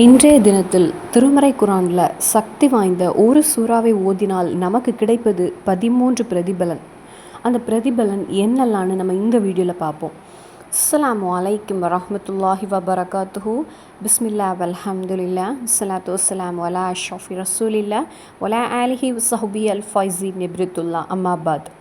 இன்றைய தினத்தில் திருமறை குரானில் சக்தி வாய்ந்த ஒரு சூறாவை ஓதினால் நமக்கு கிடைப்பது 13 பிரதிபலன். அந்த பிரதிபலன் என்னெல்லாம்னு நம்ம இந்த வீடியோவில் பார்ப்போம். அஸ்ஸலாமு அலைக்கும் வரஹ்மத்துல்லாஹி வபரகாத்துஹு. பிஸ்மில்லா வல்ஹம்துலில்லா ஸலாத்து வஸ்ஸலாமு அலா அஷ்ரஃபி ரசூலில்லா வலா ஆலிஹி வஸஹ்பி அல் ஃபைஸி நிப்ரித்துல்லா அம்மாபாத்.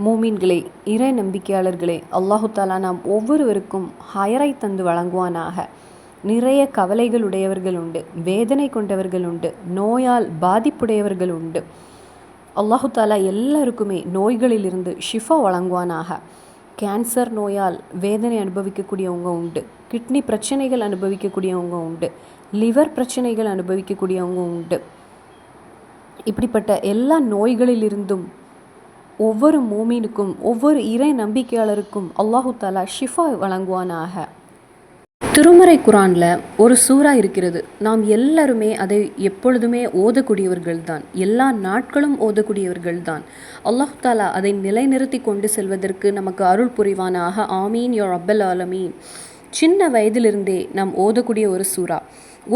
மூமீன்களே, இறை நம்பிக்கையாளர்களே, அல்லாஹு தாலா நாம் ஒவ்வொருவருக்கும் ஹயரை தந்து வழங்குவானாக. நிறைய கவலைகள் உடையவர்கள் உண்டு, வேதனை கொண்டவர்கள் உண்டு, நோயால் பாதிப்புடையவர்கள் உண்டு. அல்லாஹு தாலா எல்லாருக்குமே நோய்களிலிருந்து ஷிஃபா வழங்குவானாக. கேன்சர் நோயால் வேதனை அனுபவிக்கக்கூடியவங்க உண்டு, கிட்னி பிரச்சனைகள் அனுபவிக்கக்கூடியவங்க உண்டு, லிவர் பிரச்சனைகள் அனுபவிக்கக்கூடியவங்க உண்டு. இப்படிப்பட்ட எல்லா நோய்களிலிருந்தும் ஒவ்வொரு மூமீனுக்கும் ஒவ்வொரு இறை நம்பிக்கையாளருக்கும் அல்லாஹு தாலா ஷிஃபா வழங்குவானாக. திருமறை குரானில் ஒரு சூறா இருக்கிறது. நாம் எல்லாருமே அதை எப்பொழுதுமே ஓதக்கூடியவர்கள் தான், எல்லா நாட்களும் ஓதக்கூடியவர்கள் தான். அல்லாஹ் தாலா அதை நிலைநிறுத்தி கொண்டு செல்வதற்கு நமக்கு அருள் புரிவானாக. ஆமீன் யா ரப்பல் ஆலமீன். சின்ன வயதிலிருந்தே நாம் ஓதக்கூடிய ஒரு சூறா.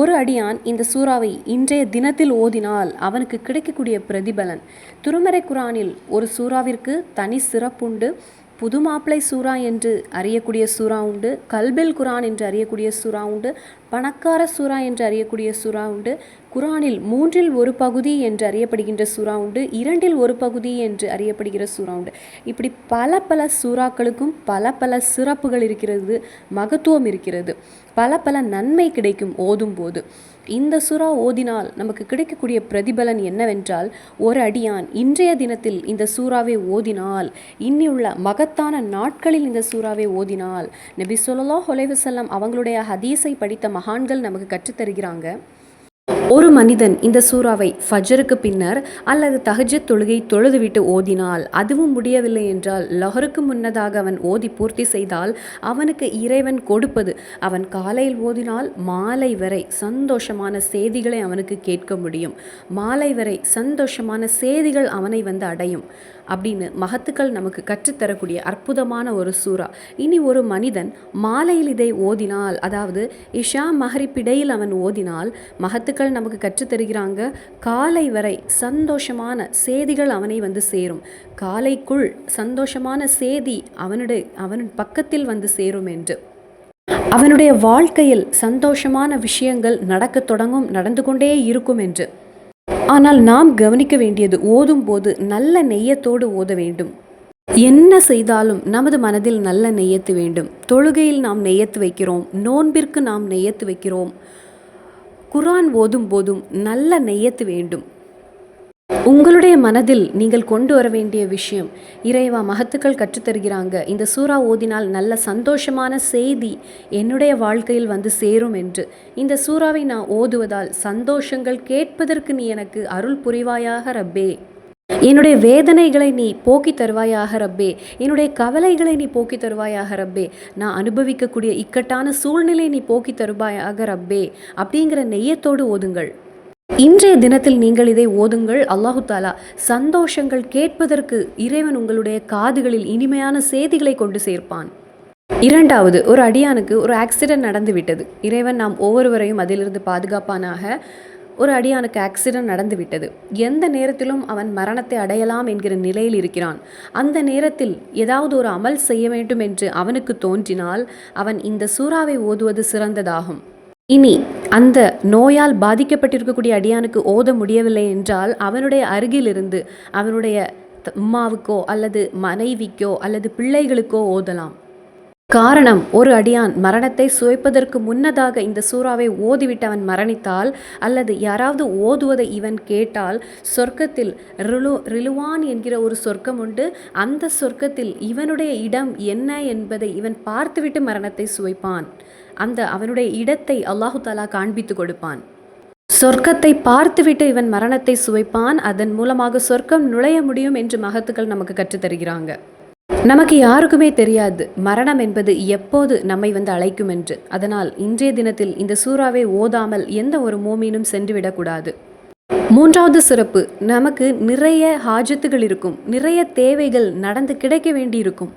ஒரு அடியான் இந்த சூறாவை இன்றைய தினத்தில் ஓதினால் அவனுக்கு கிடைக்கக்கூடிய பிரதிபலன். திருமறை குரானில் ஒரு சூறாவிற்கு தனி சிறப்புண்டு. புது மாப்பிளை சூறா என்று அறியக்கூடிய சூறா உண்டு, கல்பில் குரான் என்று அறியக்கூடிய சூறா உண்டு, பணக்கார சூறா என்று அறியக்கூடிய சூறா உண்டு, குரானில் 1/3 பகுதி என்று அறியப்படுகின்ற சூறா உண்டு, 2/1 பகுதி என்று அறியப்படுகிற சூறா உண்டு. இப்படி பல சூறாக்களுக்கும் பல சிறப்புகள் இருக்கிறது, மகத்துவம் இருக்கிறது, பல நன்மை கிடைக்கும் ஓதும் போது. இந்த சூறா ஓதினால் நமக்கு கிடைக்கக்கூடிய பிரதிபலன் என்னவென்றால், ஒரு அடியான் இன்றைய தினத்தில் இந்த சூறாவை ஓதினால், இன்னியுள்ள மகத்தான நாட்களில் இந்த சூறாவை ஓதினால், நபி ஸல்லல்லாஹு அலைஹி வஸல்லம் அவங்களுடைய ஹதீஸை படித்த மகான்கள் நமக்கு கற்றுத்தருகிறாங்க. ஒரு மனிதன் இந்த சூறாவை ஃபஜருக்கு பின்னர் அல்லது தஹஜ்ஜத் தொழுகை தொழுதுவிட்டு ஓதினால், அதுவும் முடியவில்லை என்றால் லஹருக்கு முன்னதாக அவன் ஓதி பூர்த்தி செய்தால், அவனுக்கு இறைவன் கொடுப்பது, அவன் காலையில் ஓதினால் மாலை வரை சந்தோஷமான செய்திகளை அவனுக்கு கேட்க முடியும், மாலை வரை சந்தோஷமான செய்திகள் அவனை வந்து அடையும் அப்படின்னு மகத்துக்கள் நமக்கு கற்றுத்தரக்கூடிய அற்புதமான ஒரு சூறா. இனி ஒரு மனிதன் மாலையில் இதை ஓதினால், அதாவது இஷா மஹ்ரிப் இடையில் அவன் ஓதினால், மகத்துக்கள் நமக்கு கற்றுத்தருகிறாங்க, காலை வரை சந்தோஷமான செய்திகள் அவனை வந்து சேரும், காலைக்குள் சந்தோஷமான செய்தி அவன் பக்கத்தில் வந்து சேரும் என்று. அவனுடைய வாழ்க்கையில் சந்தோஷமான விஷயங்கள் நடக்க தொடங்கும், நடந்து கொண்டே இருக்கும் என்று. ஆனால் நாம் கவனிக்க வேண்டியது, ஓதும் போது நல்ல நெய்யத்தோடு ஓத வேண்டும். என்ன செய்தாலும் நமது மனதில் நல்ல நெய்யத்து வேண்டும். தொழுகையில் நாம் நெய்யத்து வைக்கிறோம், நோன்பிற்கு நாம் நெய்யத்து வைக்கிறோம், குரான் ஓதும் போதும் நல்ல நெய்யத்து வேண்டும். உங்களுடைய மனதில் நீங்கள் கொண்டு வர வேண்டிய விஷயம், இறைவா மகத்துக்கள் கற்றுத்தருகிறாங்க, இந்த சூறா ஓதினால் நல்ல சந்தோஷமான செய்தி என்னுடைய வாழ்க்கையில் வந்து சேரும் என்று. இந்த சூறாவை நான் ஓதுவதால் சந்தோஷங்கள் கேட்பதற்கு நீ எனக்கு அருள் புரிவாயாக ரப்பே. என்னுடைய வேதனைகளை நீ போக்கி தருவாயாக ரப்பே. என்னுடைய கவலைகளை நீ போக்கி தருவாயாக ரப்பே. நான் அனுபவிக்கக்கூடிய இக்கட்டான சூழ்நிலை நீ போக்கி தருவாயாக ரப்பே அப்படிங்கிற நெய்யத்தோடு ஓதுங்கள். இன்றைய தினத்தில் நீங்கள் இதை ஓதுங்கள். அல்லாஹு தாலா சந்தோஷங்கள் கேட்பதற்கு இறைவன் உங்களுடைய காதுகளில் இனிமையான செய்திகளை கொண்டு சேர்ப்பான். இரண்டாவது, ஒரு அடியானுக்கு ஒரு ஆக்சிடென்ட் நடந்து விட்டது. இறைவன் நாம் ஒவ்வொருவரையும் அதிலிருந்து பாதுகாப்பானாக. ஒரு அடியானுக்கு ஆக்சிடென்ட் நடந்து விட்டது. எந்த நேரத்திலும் அவன் மரணத்தை அடையலாம் என்கிற நிலையில் இருக்கிறான். அந்த நேரத்தில் ஏதாவது ஒரு அமல் செய்ய வேண்டும் என்று அவனுக்கு தோன்றினால் அவன் இந்த சூறாவை ஓதுவது சிறந்ததாகும். இனி அந்த நோயால் பாதிக்கப்பட்டிருக்கக்கூடிய அடியானுக்கு ஓத முடியவில்லை என்றால், அவனுடைய அருகிலிருந்து அவனுடைய அம்மாவுக்கோ அல்லது மனைவிக்கோ அல்லது பிள்ளைகளுக்கோ ஓதலாம். காரணம், ஒரு அடியான் மரணத்தை சுவைப்பதற்கு முன்னதாக இந்த சூறாவை ஓதிவிட்டு அவன் மரணித்தால், அல்லது யாராவது ஓதுவதை இவன் கேட்டால், சொர்க்கத்தில் ரிலுவான் என்கிற ஒரு சொர்க்கம் உண்டு. அந்த சொர்க்கத்தில் இவனுடைய இடம் என்ன என்பதை இவன் பார்த்துவிட்டு மரணத்தை சுவைப்பான். அவனுடைய இடத்தை அல்லாஹு தாலா காண்பித்து கொடுப்பான். சொர்க்கத்தை பார்த்துவிட்டு இவன் மரணத்தை சுவைப்பான். அதன் மூலமாக சொர்க்கம் நுழைய முடியும் என்று மகத்துக்கள் நமக்கு கற்றுத்தருகிறாங்க. நமக்கு யாருக்குமே தெரியாது மரணம் என்பது எப்போது நம்மை வந்து அழைக்கும் என்று. அதனால் இன்றைய தினத்தில் இந்த சூறாவை ஓதாமல் எந்த ஒரு மூமீனும் சென்று விடக்கூடாது. மூன்றாவது சிறப்பு, நமக்கு நிறைய ஹாஜத்துகள் இருக்கும், நிறைய தேவைகள் நடந்து கிடைக்க வேண்டி இருக்கும்.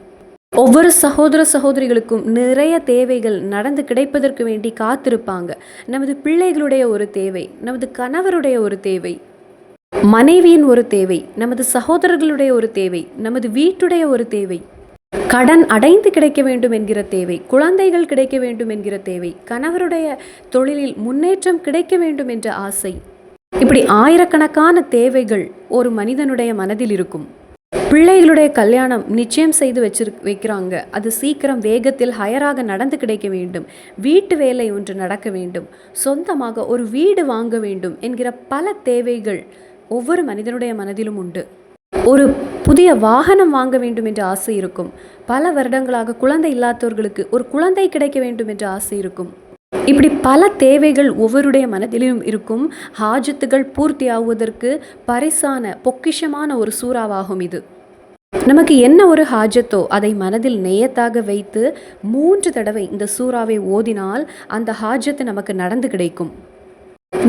ஒவ்வொரு சகோதர சகோதரிகளுக்கும் நிறைய தேவைகள் நடந்து கிடைப்பதற்கு வேண்டி காத்திருப்பாங்க. நமது பிள்ளைகளுடைய ஒரு தேவை, நமது கணவருடைய ஒரு தேவை, மனைவியின் ஒரு தேவை, நமது சகோதரர்களுடைய ஒரு தேவை, நமது வீட்டுடைய ஒரு தேவை, கடன் அடைந்து கிடைக்க வேண்டும் என்கிற தேவை, குழந்தைகள் கிடைக்க வேண்டும் என்கிற தேவை, கணவருடைய தொழிலில் முன்னேற்றம் கிடைக்க வேண்டும் என்ற ஆசை, இப்படி ஆயிரக்கணக்கான தேவைகள் ஒரு மனிதனுடைய மனதில் இருக்கும். பிள்ளைகளுடைய கல்யாணம் நிச்சயம் செய்து வைக்கிறாங்க. அது சீக்கிரம் வேகத்தில் ஹையராக நடந்து கிடைக்க வேண்டும். வீட்டு வேலை ஒன்று நடக்க வேண்டும். சொந்தமாக ஒரு வீடு வாங்க வேண்டும் என்கிற பல தேவைகள் ஒவ்வொரு மனிதனுடைய மனதிலும் உண்டு. ஒரு புதிய வாகனம் வாங்க வேண்டும் என்ற ஆசை இருக்கும். பல வருடங்களாக குழந்தை இல்லாதவர்களுக்கு ஒரு குழந்தை கிடைக்க வேண்டும் என்ற ஆசை இருக்கும். இப்படி பல தேவைகள் ஒவ்வொருடைய மனதிலும் இருக்கும். ஹாஜத்துகள் பூர்த்தி ஆகுவதற்கு பரிசான பொக்கிஷமான ஒரு சூறாவாகும் இது. நமக்கு என்ன ஒரு ஹாஜத்தோ அதை மனதில் நெய்யத்தாக வைத்து 3 தடவை இந்த சூறாவை ஓதினால் அந்த ஹாஜத்து நமக்கு நடந்து கிடைக்கும்.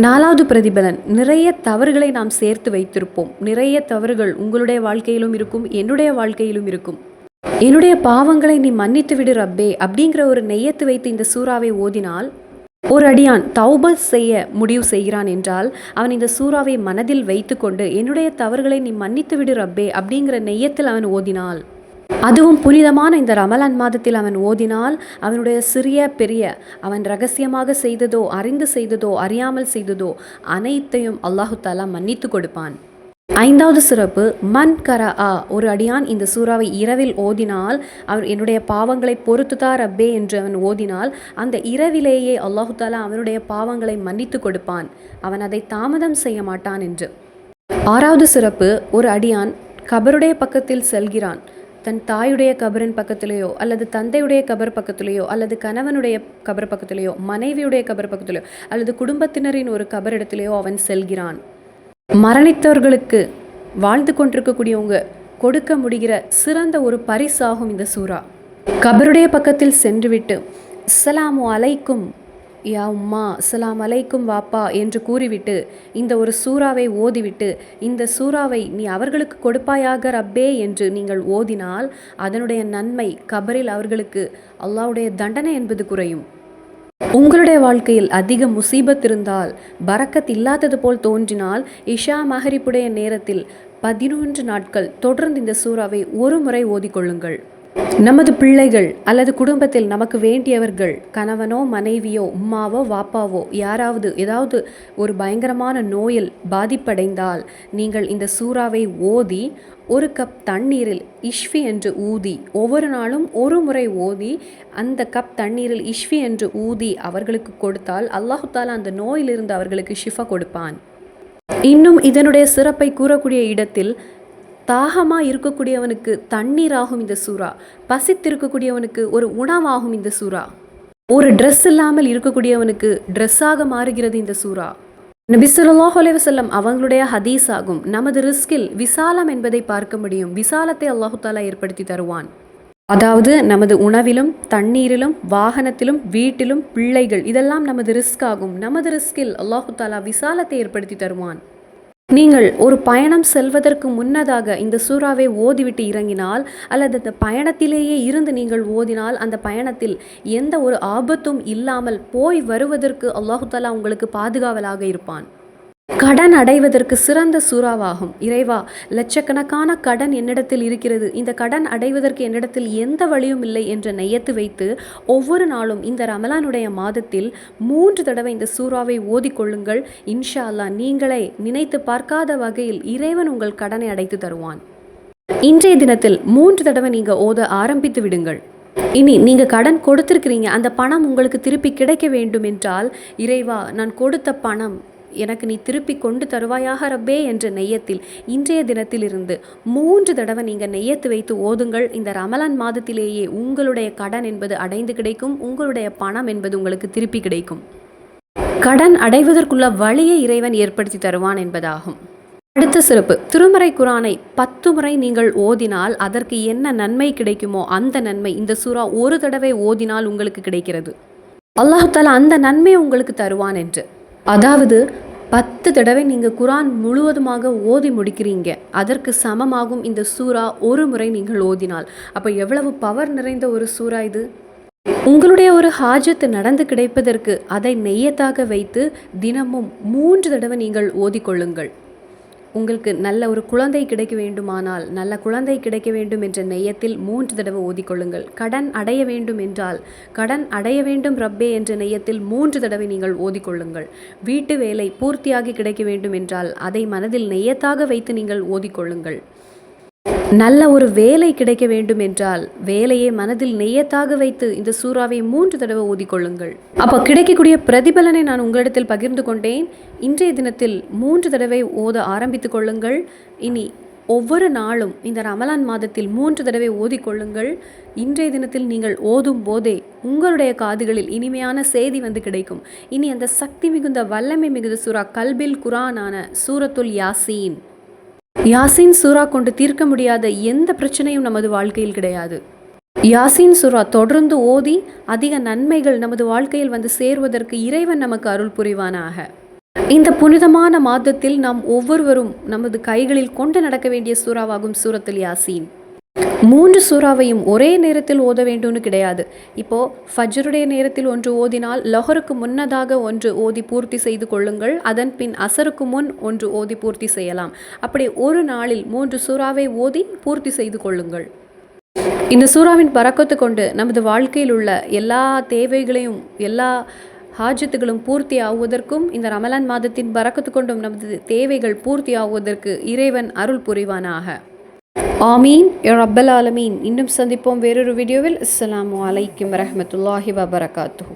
4வது பிரதிபலன், நிறைய தவறுகளை நாம் சேர்த்து வைத்திருப்போம். நிறைய தவறுகள் உங்களுடைய வாழ்க்கையிலும் இருக்கும், என்னுடைய வாழ்க்கையிலும் இருக்கும். என்னுடைய பாவங்களை நீ மன்னித்து விடு ரப்பே அப்படிங்கிற ஒரு நெய்யத்து வைத்து இந்த சூறாவை ஓதினால், ஒரு அடியான் தௌபா செய்ய முடிவு செய்கிறான் என்றால் அவன் இந்த சூறாவை மனதில் வைத்து கொண்டு என்னுடைய தவறுகளை நீ மன்னித்து விடு ரப்பே அப்படிங்கிற நெய்யத்தில் அவன் ஓதினால், அதுவும் புனிதமான இந்த ரமலான் மாதத்தில் அவன் ஓதினால், அவனுடைய சிறிய பெரிய அவன் ரகசியமாக செய்ததோ அறிந்து செய்ததோ அறியாமல் செய்ததோ அனைத்தையும் அல்லாஹு தாலா மன்னித்து கொடுப்பான். 5வது சிறப்பு, மன் கரஆ, ஒரு அடியான் இந்த சூறாவை இரவில் ஓதினால், அவன் என்னுடைய பாவங்களை பொறுத்துதார் ரப்பே என்று அவன் ஓதினால் அந்த இரவிலேயே அல்லாஹு தாலா அவனுடைய பாவங்களை மன்னித்து கொடுப்பான். அவன் அதை தாமதம் செய்ய மாட்டான் என்று. 6வது சிறப்பு, ஒரு அடியான் கபருடைய பக்கத்தில் செல்கிறான். தன் தாயுடைய கபரின் பக்கத்திலேயோ அல்லது தந்தையுடைய கபர் பக்கத்திலேயோ அல்லது கணவனுடைய கபர் பக்கத்திலேயோ மனைவியுடைய கபர் பக்கத்திலேயோ அல்லது குடும்பத்தினரின் ஒரு கபரிடத்திலேயோ அவன் செல்கிறான். மரணித்தவர்களுக்கு வாழ்ந்து கொண்டிருக்கக்கூடியவங்க கொடுக்க முடிகிற சிறந்த ஒரு பரிசாகும் இந்த சூறா. கபருடைய பக்கத்தில் சென்றுவிட்டு அஸ்ஸலாமு அலைக்கும் யா உம்மா, அஸ்ஸலாம் அலைக்கும் வாப்பா என்று கூறிவிட்டு இந்த ஒரு சூறாவை ஓதிவிட்டு, இந்த சூறாவை நீ அவர்களுக்கு கொடுப்பாயாக ரப்பே என்று நீங்கள் ஓதினால் அதனுடைய நன்மை கபரில் அவர்களுக்கு அல்லாஹ்வுடைய தண்டனை என்பது குறையும். உங்களுடைய வாழ்க்கையில் அதிக முசீபத் இருந்தால், பரக்கத் இல்லாதது போல் தோன்றினால், இஷா மஹரிப்புடைய நேரத்தில் 11 நாட்கள் தொடர்ந்து இந்த சூறாவை ஒரு முறை ஓதிக்கொள்ளுங்கள். நமது பிள்ளைகள் அல்லது குடும்பத்தில் நமக்கு வேண்டியவர்கள், கணவனோ மனைவியோ உம்மாவோ வாப்பாவோ யாராவது ஏதாவது ஒரு பயங்கரமான நோயில் பாதிப்படைந்தால் நீங்கள் இந்த சூறாவை ஓதி 1 கப் தண்ணீரில் இஷ்ஃபி என்று ஊதி, ஒவ்வொரு நாளும் ஒரு முறை ஓதி அந்த கப் தண்ணீரில் இஷ்ஃபி என்று ஊதி அவர்களுக்கு கொடுத்தால் அல்லாஹு தாலா அந்த நோயிலிருந்து அவர்களுக்கு ஷிஃபா கொடுப்பான். இன்னும் இதனுடைய சிறப்பை கூறக்கூடிய இடத்தில், தாகமாக இருக்கக்கூடியவனுக்கு தண்ணீராகும் இந்த சூறா, பசித்திருக்கக்கூடியவனுக்கு ஒரு உணவாகும் இந்த சூறா, ஒரு ட்ரெஸ் இல்லாமல் இருக்கக்கூடியவனுக்கு ட்ரெஸ்ஸாக மாறுகிறது இந்த சூறா. நபி ஸல்லல்லாஹு அலைஹி வஸல்லம் அவங்களுடைய ஹதீஸ் ஆகும். நமது ரிஸ்கில் விசாலம் என்பதை பார்க்க முடியும். விசாலத்தை அல்லாஹு தாலா ஏற்படுத்தி தருவான். அதாவது நமது உணவிலும் தண்ணீரிலும் வாகனத்திலும் வீட்டிலும் பிள்ளைகள் இதெல்லாம் நமது ரிஸ்க் ஆகும். நமது ரிஸ்கில் அல்லாஹு தாலா விசாலத்தை ஏற்படுத்தி தருவான். நீங்கள் ஒரு பயணம் செல்வதற்கு முன்னதாக இந்த சூறாவை ஓதிவிட்டு இறங்கினால் அல்லது அந்த பயணத்திலேயே இருந்து நீங்கள் ஓதினால் அந்த பயணத்தில் எந்த ஒரு ஆபத்தும் இல்லாமல் போய் வருவதற்கு அல்லாஹு தாலா உங்களுக்கு பாதுகாவலாக இருப்பான். கடன் அடைவதற்கு சிறந்த சூறாவாகும். இறைவா, லட்சக்கணக்கான கடன் என்னிடத்தில் இருக்கிறது, இந்த கடன் அடைவதற்கு என்னிடத்தில் எந்த வழியும் இல்லை என்ற நெய்யத்து வைத்து ஒவ்வொரு நாளும் இந்த ரமலானுடைய மாதத்தில் 3 தடவை இந்த சூறாவை ஓதிக்கொள்ளுங்கள். இன்ஷா அல்லாஹ் நீங்களே நினைத்து பார்க்காத வகையில் இறைவன் உங்கள் கடனை அடைத்து தருவான். இன்றைய தினத்தில் 3 தடவை நீங்கள் ஓத ஆரம்பித்து விடுங்கள். இனி நீங்கள் கடன் கொடுத்துருக்கிறீங்க, அந்த பணம் உங்களுக்கு திருப்பி கிடைக்க வேண்டும் என்றால், இறைவா நான் கொடுத்த பணம் எனக்கு நீ திருப்பி கொண்டு தருவாயாக ரப்பே என்ற நெய்யத்தில் இன்றைய தினத்திலிருந்து 3 தடவை நீங்கள் நெய்யத்து வைத்து ஓதுங்கள். இந்த ரமலான் மாதத்திலேயே உங்களுடைய கடன் என்பது அடைந்து கிடைக்கும், உங்களுடைய பணம் என்பது உங்களுக்கு திருப்பி கிடைக்கும். கடன் அடைவதற்குள்ள வழியை இறைவன் ஏற்படுத்தி தருவான் என்பதாகும். அடுத்த சிறப்பு, திருமறை குரானை 10 முறை நீங்கள் ஓதினால் அதற்கு என்ன நன்மை கிடைக்குமோ அந்த நன்மை இந்த சூறா ஒரு தடவை ஓதினால் உங்களுக்கு கிடைக்கிறது. அல்லாஹ் தஆலா அந்த நன்மையை உங்களுக்கு தருவான் என்று. அதாவது 10 தடவை நீங்கள் குரான் முழுவதுமாக ஓதி முடிக்கிறீங்க, அதற்கு சமமாகும் இந்த சூரா ஒரு முறை நீங்கள் ஓதினால். அப்போ எவ்வளவு பவர் நிறைந்த ஒரு சூரா இது! உங்களுடைய ஒரு ஹாஜத்து நடந்து கிடைப்பதற்கு அதை நெய்யத்தாக வைத்து தினமும் 3 தடவை நீங்கள் ஓதிக்கொள்ளுங்கள். உங்களுக்கு நல்ல ஒரு குழந்தை கிடைக்க வேண்டுமானால், நல்ல குழந்தை கிடைக்க வேண்டும் என்ற நெய்யத்தில் 3 தடவை ஓதிக்கொள்ளுங்கள். கடன் அடைய வேண்டும் என்றால், கடன் அடைய வேண்டும் ரப்பே என்ற நெய்யத்தில் 3 தடவை நீங்கள் ஓதிக்கொள்ளுங்கள். வீட்டு வேலை பூர்த்தியாகி கிடைக்க வேண்டும் என்றால் அதை மனதில் நெய்யத்தாக வைத்து நீங்கள் ஓதிக்கொள்ளுங்கள். நல்ல ஒரு வேலை கிடைக்க வேண்டும் என்றால் வேலையை மனதில் நெய்யத்தாக வைத்து இந்த சூறாவை 3 தடவை ஓதிக்கொள்ளுங்கள். அப்போ கிடைக்கக்கூடிய பிரதிபலனை நான் உங்களிடத்தில் பகிர்ந்து கொண்டேன். இன்றைய தினத்தில் 3 தடவை ஓத ஆரம்பித்துக் கொள்ளுங்கள். இனி ஒவ்வொரு நாளும் இந்த ரமலான் மாதத்தில் 3 தடவை ஓதிக்கொள்ளுங்கள். இன்றைய தினத்தில் நீங்கள் ஓதும் போதே உங்களுடைய காதுகளில் இனிமையான செய்தி வந்து கிடைக்கும். இனி அந்த சக்தி மிகுந்த வல்லமை மிகுந்த சூரா கல்பில் குரானான சூரத்துல் யாசீன். யாசீன் சூரா கொண்டு தீர்க்க முடியாத எந்த பிரச்சனையும் நமது வாழ்க்கையில் கிடையாது. யாசீன் சூரா தொடர்ந்து ஓதி அதிக நன்மைகள் நமது வாழ்க்கையில் வந்து சேருவதற்கு இறைவன் நமக்கு அருள் புரிவானாக. இந்த புனிதமான மாதத்தில் நாம் ஒவ்வொருவரும் நமது கைகளில் கொண்டு நடக்க வேண்டிய சூறாவாகும் சூரத்துல் யாசீன். 3 சூறாவையும் ஒரே நேரத்தில் ஓத வேண்டும்னு கிடையாது. இப்போது ஃபஜ்ருடைய நேரத்தில் ஒன்று ஓதினால் லொஹருக்கு முன்னதாக ஒன்று ஓதி பூர்த்தி செய்து கொள்ளுங்கள். அதன் பின் அசருக்கு முன் ஒன்று ஓதி பூர்த்தி செய்யலாம். அப்படி ஒரு நாளில் 3 சூறாவை ஓதி பூர்த்தி செய்து கொள்ளுங்கள். இந்த சூறாவின் பரக்கத்து கொண்டு நமது வாழ்க்கையில் உள்ள எல்லா தேவைகளையும் எல்லா ஹாஜத்துகளும் பூர்த்தி ஆகுவதற்கும் இந்த ரமலான் மாதத்தின் பரக்கத்து கொண்டும் நமது தேவைகள் பூர்த்தி ஆகுவதற்கு இறைவன் அருள் புரிவானாக. ஆமீன் யா ரப்பல் ஆலமீன். இன்னும் சந்திப்போம் வேறொரு வீடியோவில். அஸ்ஸலாமு அலைக்கும் வரஹ்மத்துல்லாஹி வபரகாத்துஹு.